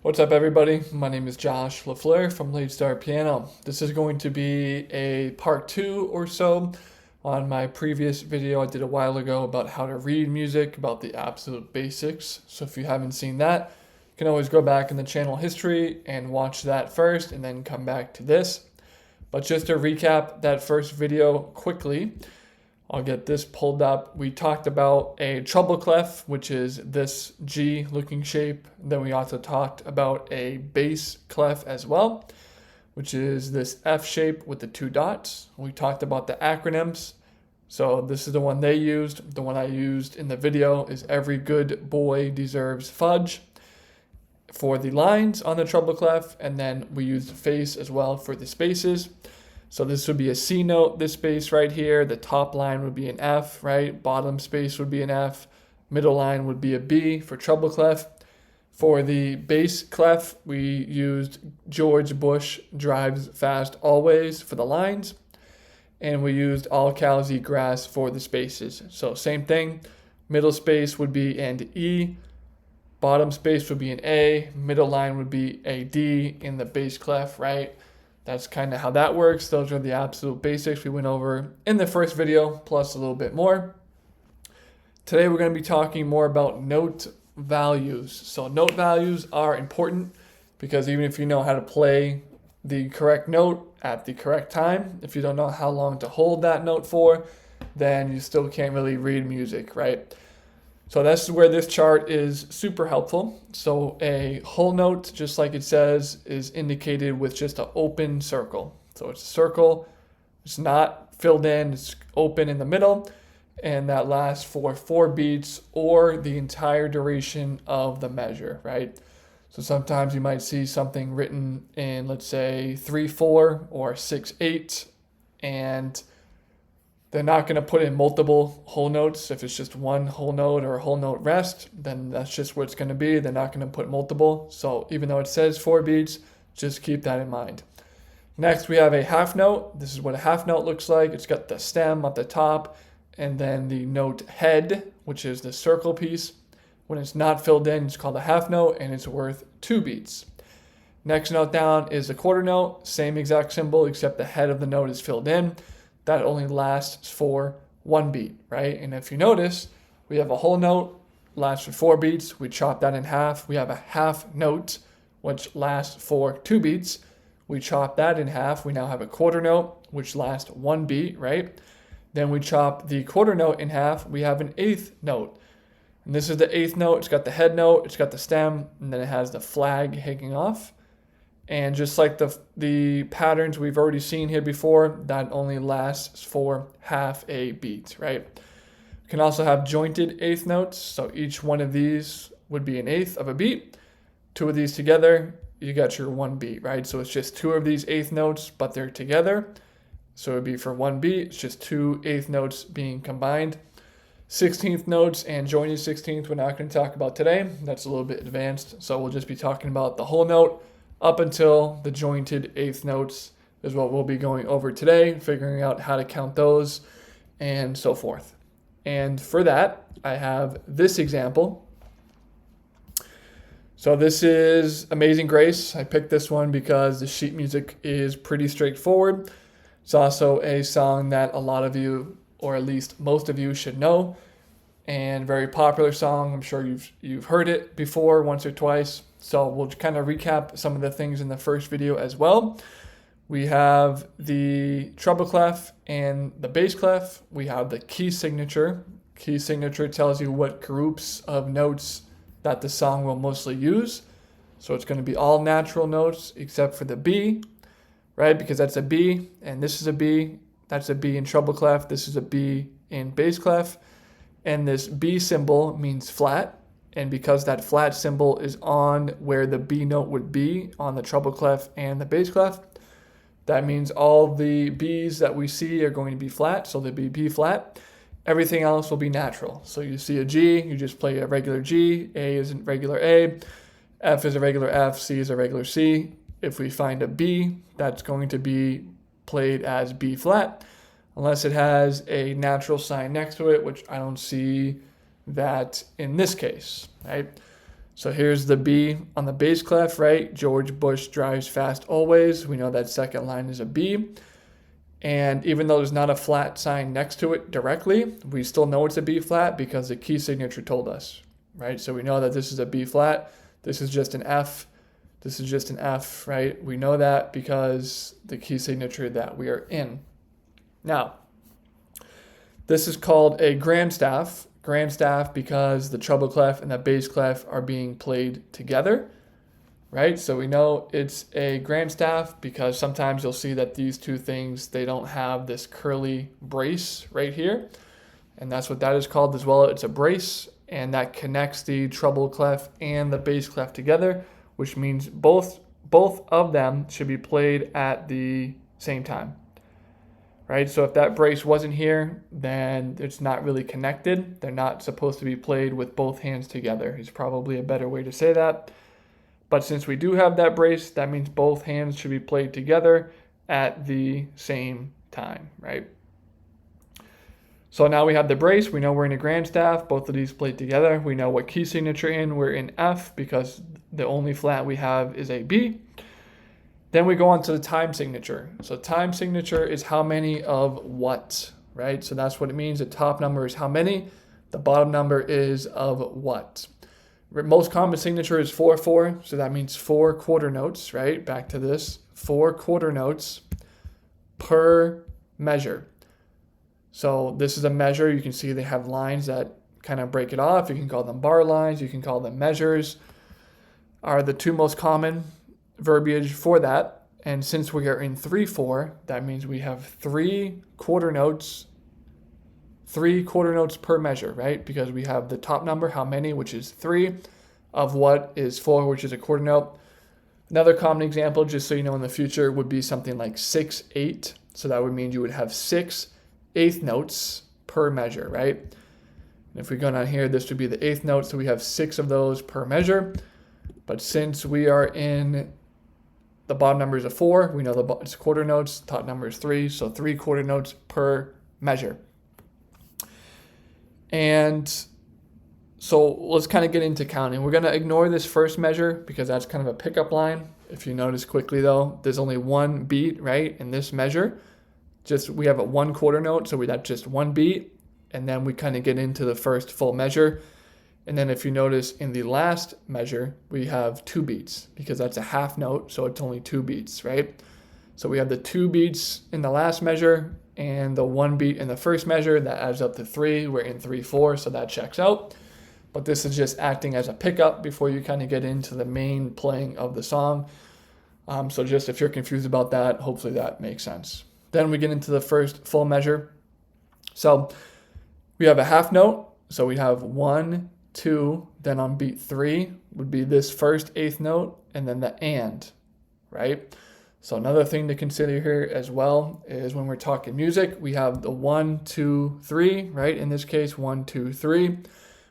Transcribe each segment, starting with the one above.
What's up, everybody? My name is Josh LaFleur from Late Start Piano. This is going to be a part 2 or so on my previous video I did a while ago about how to read music, about the absolute basics. So if you haven't seen that, you can always go back in the channel history and watch that first and then come back to this. But just to recap that first video quickly, I'll get this pulled up. We talked about a treble clef, which is this G looking shape. Then we also talked about a bass clef as well, which is this F shape with the two dots. We talked about the acronyms. So this is the one they used. The one I used in the video is Every Good Boy Deserves Fudge for the lines on the treble clef. And then we used face as well for the spaces. So this would be a C note, this space right here. The top line would be an F, right? Bottom space would be an F. Middle line would be a B for treble clef. For the bass clef, we used George Bush Drives Fast Always for the lines. And we used All Cows Eat Grass for the spaces. So same thing. Middle space would be an E. Bottom space would be an A. Middle line would be a D in the bass clef, right? That's kind of how that works. Those are the absolute basics we went over in the first video, plus a little bit more. Today we're going to be talking more about note values. So note values are important because even if you know how to play the correct note at the correct time, if you don't know how long to hold that note for, then you still can't really read music, right? So that's where this chart is super helpful. So a whole note, just like it says, is indicated with just an open circle. So it's a circle, it's not filled in, it's open in the middle, and that lasts for 4 beats or the entire duration of the measure, right? So sometimes you might see something written in, let's say, 3/4 or 6/8, and they're not going to put in multiple whole notes. If it's just one whole note or a whole note rest, then that's just what it's going to be. They're not going to put multiple. So even though it says 4 beats, just keep that in mind. Next, we have a half note. This is what a half note looks like. It's got the stem at the top and then the note head, which is the circle piece. When it's not filled in, it's called a half note and it's worth 2 beats. Next note down is a quarter note. Same exact symbol, except the head of the note is filled in. That only lasts for 1 beat, right? And if you notice, we have a whole note, lasts for 4 beats. We chop that in half. We have a half note, which lasts for 2 beats. We chop that in half. We now have a quarter note, which lasts 1 beat, right? Then we chop the quarter note in half. We have an eighth note. And this is the eighth note. It's got the head note, it's got the stem, and then it has the flag hanging off. And just like the patterns we've already seen here before, that only lasts for half a beat, right? You can also have jointed eighth notes. So each one of these would be an eighth of a beat. 2 of these together, you got your 1 beat, right? So it's just 2 of these eighth notes, but they're together. So it would be for 1 beat, it's just 2 eighth notes being combined. 16th notes and jointed 16th, we're not going to talk about today. That's a little bit advanced. So we'll just be talking about the whole note up until the jointed eighth notes is what we'll be going over today, figuring out how to count those and so forth. And for that, I have this example. So this is Amazing Grace. I picked this one because the sheet music is pretty straightforward. It's also a song that a lot of you, or at least most of you, should know, and very popular song. I'm sure you've heard it before once or twice. So we'll kind of recap some of the things in the first video as well. We have the treble clef and the bass clef. We have the key signature. Key signature tells you what groups of notes that the song will mostly use. So it's going to be all natural notes except for the B, right? Because that's a B and this is a B. That's a B in treble clef. This is a B in bass clef. And this B symbol means flat. And because that flat symbol is on where the B note would be on the treble clef and the bass clef, that means all the B's that we see are going to be flat, so they'll be B flat. Everything else will be natural. So you see a G, you just play a regular G, A is a regular A, F is a regular F, C is a regular C. If we find a B, that's going to be played as B flat, unless it has a natural sign next to it, which I don't see that in this case, right? So here's the B on the bass clef, right? George Bush drives fast always. We know that second line is a B. And even though there's not a flat sign next to it directly, we still know it's a B flat because the key signature told us, right? So we know that this is a B flat. This is just an F. This is just an F, right? We know that because the key signature that we are in. Now, this is called a grand staff. Grand staff because the treble clef and the bass clef are being played together, right? So we know it's a grand staff because sometimes you'll see that these two things, they don't have this curly brace right here. And that's what that is called as well. It's a brace, and that connects the treble clef and the bass clef together, which means both of them should be played at the same time, right? So if that brace wasn't here, then it's not really connected. They're not supposed to be played with both hands together. Is probably a better way to say that. But since we do have that brace, that means both hands should be played together at the same time, right? So now we have the brace. We know we're in a grand staff. Both of these played together. We know what key signature in. We're in F because the only flat we have is a B. Then we go on to the time signature. So time signature is how many of what, right? So that's what it means. The top number is how many. The bottom number is of what. Most common signature is 4/4, so that means 4 quarter notes, right? Back to this, 4 quarter notes per measure. So this is a measure. You can see they have lines that kind of break it off. You can call them bar lines. You can call them measures. Are the two most common verbiage for that. And since we are in 3/4, that means we have 3 quarter notes per measure, right? Because we have the top number, how many, which is 3, of what is 4, which is a quarter note. Another common example, just so you know in the future, would be something like 6/8. So that would mean you would have 6 eighth notes per measure, right? And if we go down here, this would be the eighth note. So we have 6 of those per measure. But since we are in the bottom number is a 4, we know it's quarter notes, top number is 3, so 3 quarter notes per measure. And so let's kind of get into counting. We're going to ignore this first measure because that's kind of a pickup line. If you notice quickly though, there's only one beat, right, in this measure. We have a 1 quarter note, so that's just one beat. And then we kind of get into the first full measure. And then if you notice in the last measure, we have 2 beats because that's a half note, so it's only 2 beats, right? So we have the 2 beats in the last measure and the 1 beat in the first measure. That adds up to 3. We're in 3/4, so that checks out. But this is just acting as a pickup before you kind of get into the main playing of the song. So just if you're confused about that, hopefully that makes sense. Then we get into the first full measure. So we have a half note. So we have 1, 2, then on beat 3 would be this first eighth note, and then the and, right? So another thing to consider here as well is when we're talking music, we have the 1, 2, 3, right? In this case, 1, 2, 3.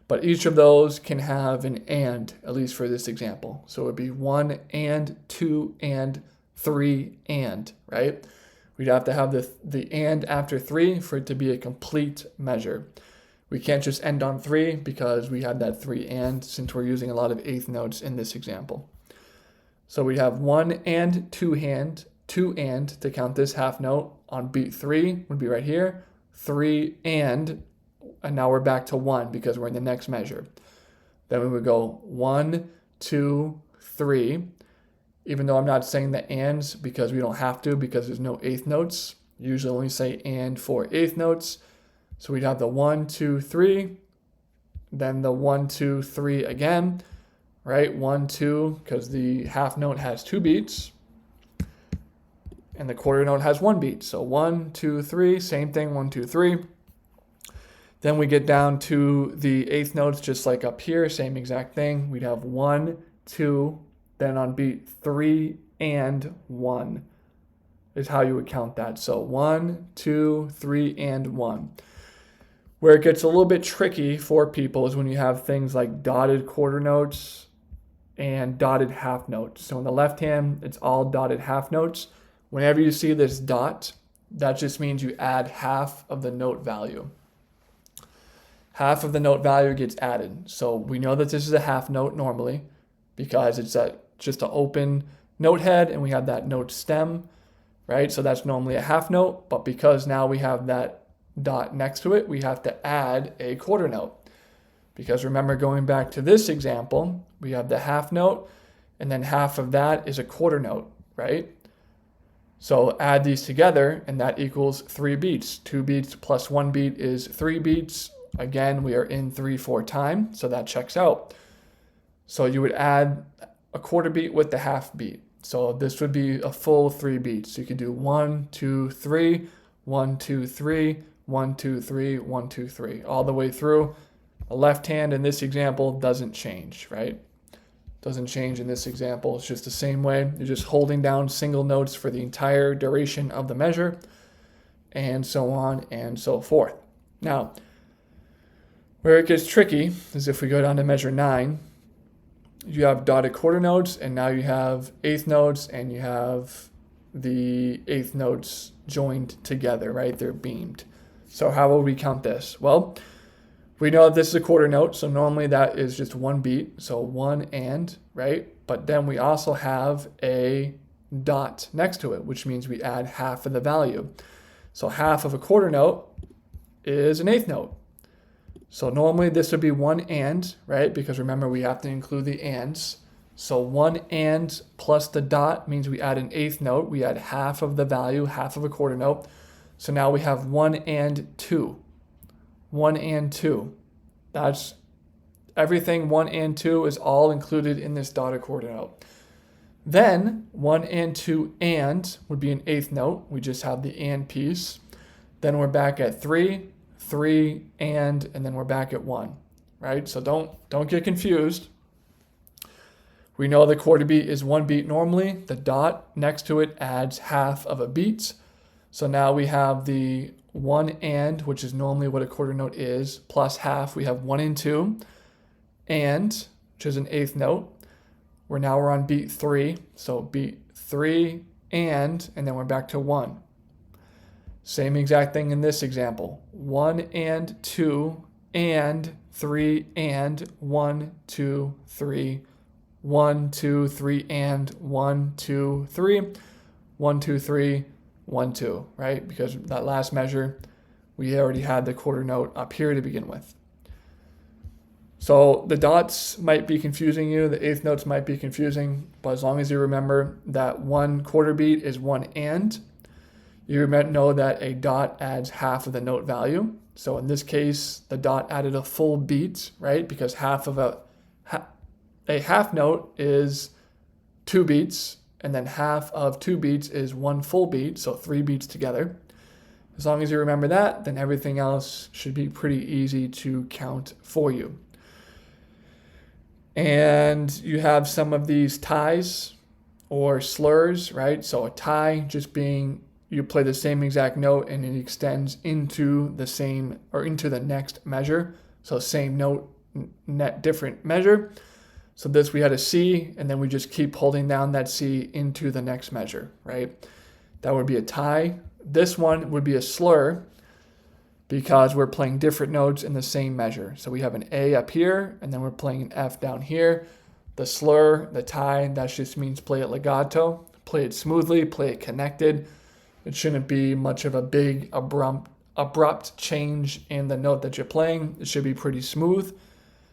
But each of those can have an and, at least for this example. So it would be 1 and 2 and 3 and, right? We'd have to have the and after 3 for it to be a complete measure. We can't just end on 3 because we had that 3 and, since we're using a lot of eighth notes in this example. So we have 1 and 2 and to count this half note. On beat 3 would be right here, 3 and now we're back to 1 because we're in the next measure. Then we would go 1, 2, 3. Even though I'm not saying the ands because we don't have to because there's no eighth notes. Usually only say and for eighth notes. So we'd have the 1, 2, 3, then the 1, 2, 3 again, right? 1, 2, because the half note has 2 beats and the quarter note has 1 beat. So 1, 2, 3, same thing, 1, 2, 3. Then we get down to the eighth notes, just like up here, same exact thing. We'd have 1, 2, then on beat 3 and 1 is how you would count that. So 1, 2, 3, and 1. Where it gets a little bit tricky for people is when you have things like dotted quarter notes and dotted half notes. So on the left hand, it's all dotted half notes. Whenever you see this dot, that just means you add half of the note value. half of the note value gets added. So we know that this is a half note normally because it's just an open note head and we have that note stem, right? So that's normally a half note, but because now we have that dot next to it, we have to add a quarter note. Because remember, going back to this example, we have the half note and then half of that is a quarter note, right? So add these together and that equals 3 beats. 2 beats plus 1 beat is 3 beats. Again, we are in 3/4 time, so that checks out. So you would add a quarter beat with the half beat. So this would be a full 3 beats. You could do 1, 2, 3, 1, 2, 3, 1, 2, 3, 1, 2, 3, all the way through. The left hand in this example doesn't change, right? Doesn't change in this example. It's just the same way. You're just holding down single notes for the entire duration of the measure, and so on and so forth. Now, where it gets tricky is if we go down to measure 9, you have dotted quarter notes, and now you have eighth notes, and you have the eighth notes joined together, right? They're beamed. So how will we count this? Well, we know that this is a quarter note, so normally that is just 1 beat, so 1 and, right? But then we also have a dot next to it, which means we add half of the value. So half of a quarter note is an eighth note. So normally this would be 1 and, right? Because remember, we have to include the ands. So 1 and plus the dot means we add an eighth note. We add half of the value, half of a quarter note. So now we have 1 and 2. 1 and 2. That's everything. 1 and 2 is all included in this dotted quarter note. Then 1 and 2 and would be an eighth note. We just have the and piece. Then we're back at 3, 3 and then we're back at 1, right? So don't get confused. We know the quarter beat is 1 beat normally. The dot next to it adds half of a beat. So now we have the 1 and, which is normally what a quarter note is, plus half. We have 1 and 2, and, which is an eighth note. We're on beat 3. So beat 3 and then we're back to 1. Same exact thing in this example. 1 and 2 and 3 and 1, 2, 3, 1, 2, 3 and 1, 2, 3, 1, 2, 3, 1, 2, right? Because that last measure, we already had the quarter note up here to begin with. So the dots might be confusing you, the eighth notes might be confusing, but as long as you remember that 1 quarter beat is 1 and, you know that a dot adds half of the note value. So in this case, the dot added a full beat, right? Because half of a half note is 2 beats, and then half of 2 beats is 1 full beat, so 3 beats together. As long as you remember that, then everything else should be pretty easy to count for you. And you have some of these ties or slurs, right? So a tie just being you play the same exact note and it extends into the same or into the next measure. So same note, different measure. So this we had a C, and then we just keep holding down that C into the next measure, right? That would be a tie. This one would be a slur because we're playing different notes in the same measure. So we have an A up here, and then we're playing an F down here. The slur, the tie, that just means play it legato, play it smoothly, play it connected. It shouldn't be much of a big, abrupt change in the note that you're playing. It should be pretty smooth.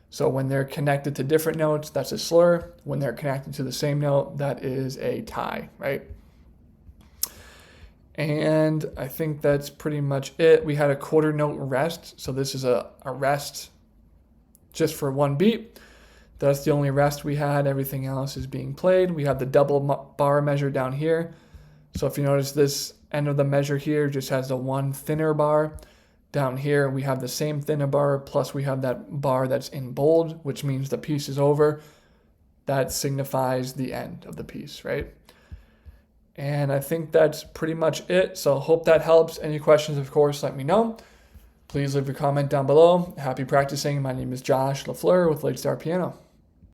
So when they're connected to different notes, that's a slur. When they're connected to the same note, that is a tie, right? And I think that's pretty much it. We had a quarter note rest. So this is a rest just for 1 beat. That's the only rest we had. Everything else is being played. We have the double bar measure down here. So if you notice, this end of the measure here just has the 1 thinner bar. Down here, we have the same thinner bar, plus we have that bar that's in bold, which means the piece is over. That signifies the end of the piece, right? And I think that's pretty much it. So hope that helps. Any questions, of course, let me know. Please leave a comment down below. Happy practicing. My name is Josh LaFleur with Late Start Piano.